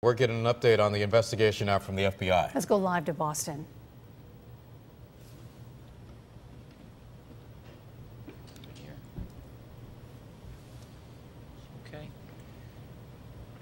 We're getting an update on the investigation now from the FBI. Let's go live to Boston. Okay.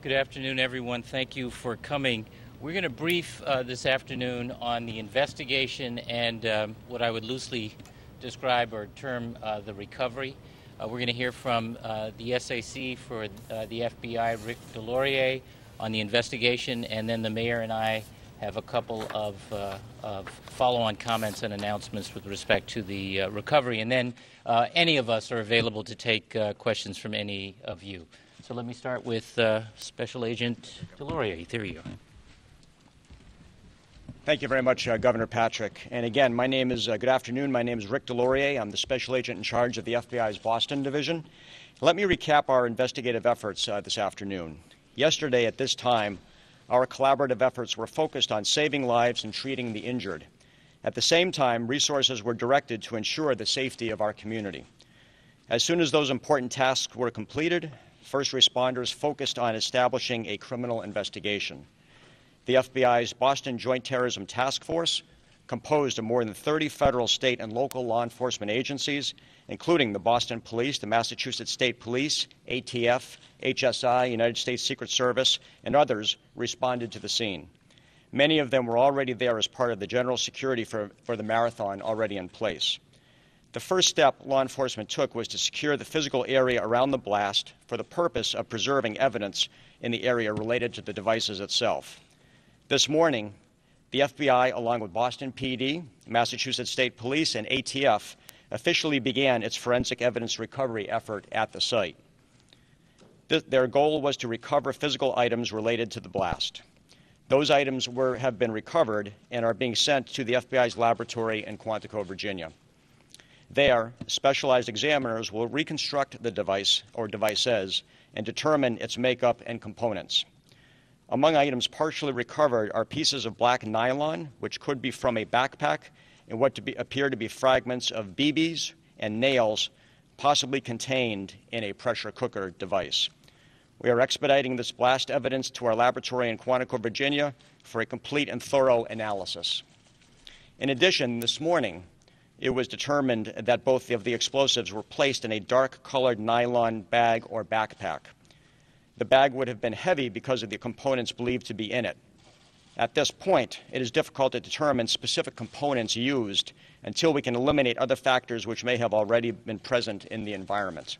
Good afternoon, everyone. Thank you for coming. We're going to brief this afternoon on the investigation and what I would loosely describe or term the recovery. We're going to hear from the SAC for the FBI, Rick DesLauriers, on the investigation, and then the mayor and I have a couple of follow-on comments and announcements with respect to the recovery, and then any of us are available to take questions from any of you. So let me start with Special Agent DesLauriers. There you are. Thank you very much, Governor Patrick. And again, good afternoon. My name is Rick DesLauriers. I'm the Special Agent in charge of the FBI's Boston Division. Let me recap our investigative efforts this afternoon. Yesterday at this time, our collaborative efforts were focused on saving lives and treating the injured. At the same time, resources were directed to ensure the safety of our community. As soon as those important tasks were completed, first responders focused on establishing a criminal investigation. The FBI's Boston Joint Terrorism Task Force, composed of more than 30 federal, state, and local law enforcement agencies, including the Boston Police, the Massachusetts State Police, ATF, HSI, United States Secret Service, and others, responded to the scene. Many of them were already there as part of the general security for the marathon already in place. The first step law enforcement took was to secure the physical area around the blast for the purpose of preserving evidence in the area related to the devices itself. This morning, the FBI, along with Boston PD, Massachusetts State Police, and ATF, officially began its forensic evidence recovery effort at the site. Their goal was to recover physical items related to the blast. Those items have been recovered and are being sent to the FBI's laboratory in Quantico, Virginia. There, specialized examiners will reconstruct the device or devices and determine its makeup and components. Among items partially recovered are pieces of black nylon, which could be from a backpack, and what appear to be fragments of BBs and nails possibly contained in a pressure cooker device. We are expediting this blast evidence to our laboratory in Quantico, Virginia, for a complete and thorough analysis. In addition, this morning, it was determined that both of the explosives were placed in a dark-colored nylon bag or backpack. The bag would have been heavy because of the components believed to be in it. At this point, it is difficult to determine specific components used until we can eliminate other factors which may have already been present in the environment.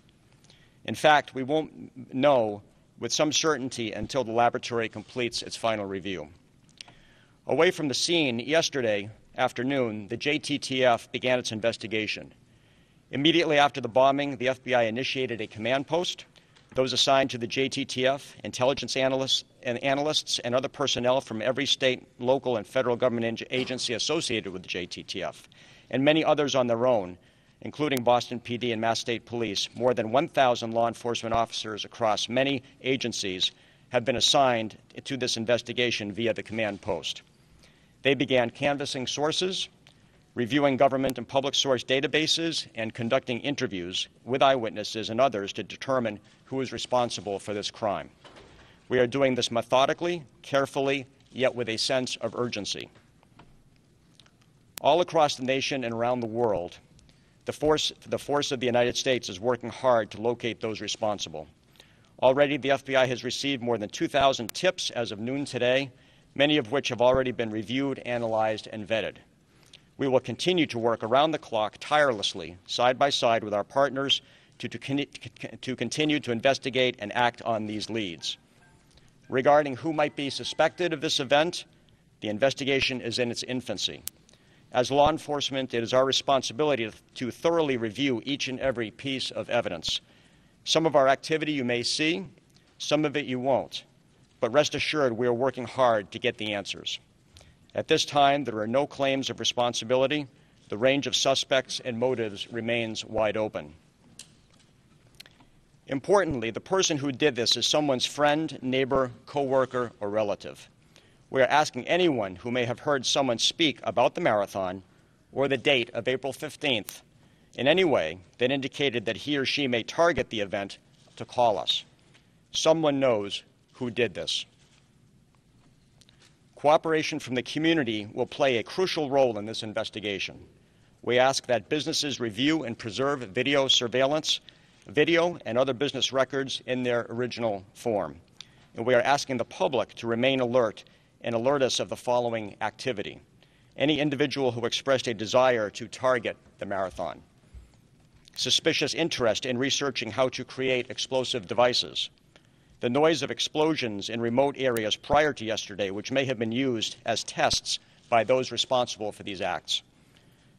In fact, we won't know with some certainty until the laboratory completes its final review. Away from the scene, yesterday afternoon, the JTTF began its investigation. Immediately after the bombing, the FBI initiated a command post. Those assigned to the JTTF, intelligence analysts, and other personnel from every state, local, and federal government agency associated with the JTTF, and many others on their own, including Boston PD and Mass State Police. More than 1,000 law enforcement officers across many agencies have been assigned to this investigation via the command post. They began canvassing sources, reviewing government and public source databases, and conducting interviews with eyewitnesses and others to determine who is responsible for this crime. We are doing this methodically, carefully, yet with a sense of urgency. All across the nation and around the world, the force of the United States is working hard to locate those responsible. Already, the FBI has received more than 2,000 tips as of noon today, many of which have already been reviewed, analyzed, and vetted. We will continue to work around the clock tirelessly, side by side with our partners, to continue to investigate and act on these leads. Regarding who might be suspected of this event, the investigation is in its infancy. As law enforcement, it is our responsibility to thoroughly review each and every piece of evidence. Some of our activity you may see, some of it you won't, but rest assured we are working hard to get the answers. At this time, there are no claims of responsibility. The range of suspects and motives remains wide open. Importantly, the person who did this is someone's friend, neighbor, coworker, or relative. We are asking anyone who may have heard someone speak about the marathon or the date of April 15th in any way that indicated that he or she may target the event to call us. Someone knows who did this. Cooperation from the community will play a crucial role in this investigation. We ask that businesses review and preserve video surveillance, video, and other business records in their original form. And we are asking the public to remain alert and alert us of the following activity. Any individual who expressed a desire to target the marathon, suspicious interest in researching how to create explosive devices, the noise of explosions in remote areas prior to yesterday, which may have been used as tests by those responsible for these acts,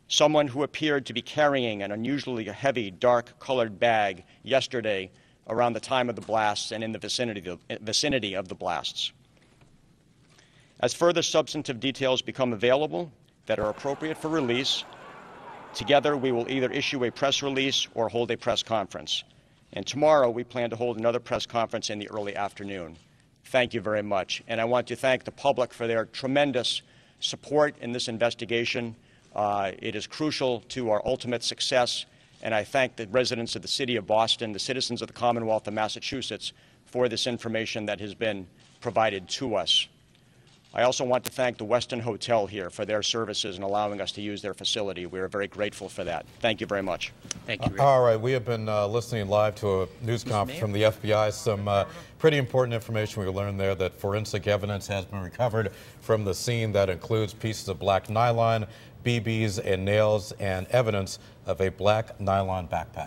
someone who appeared to be carrying an unusually heavy, dark-colored bag yesterday around the time of the blasts and in the vicinity of the blasts. As further substantive details become available that are appropriate for release, together we will either issue a press release or hold a press conference. And tomorrow we plan to hold another press conference in the early afternoon. Thank you very much. And I want to thank the public for their tremendous support in this investigation. It is crucial to our ultimate success, and I thank the residents of the City of Boston, the citizens of the Commonwealth of Massachusetts, for this information that has been provided to us. I also want to thank the Westin Hotel here for their services and allowing us to use their facility. We are very grateful for that. Thank you very much. Thank you, Rick. All right, we have been listening live to a news conference from the FBI. Some pretty important information we learned there, that forensic evidence has been recovered from the scene that includes pieces of black nylon, BBs and nails, and evidence of a black nylon backpack.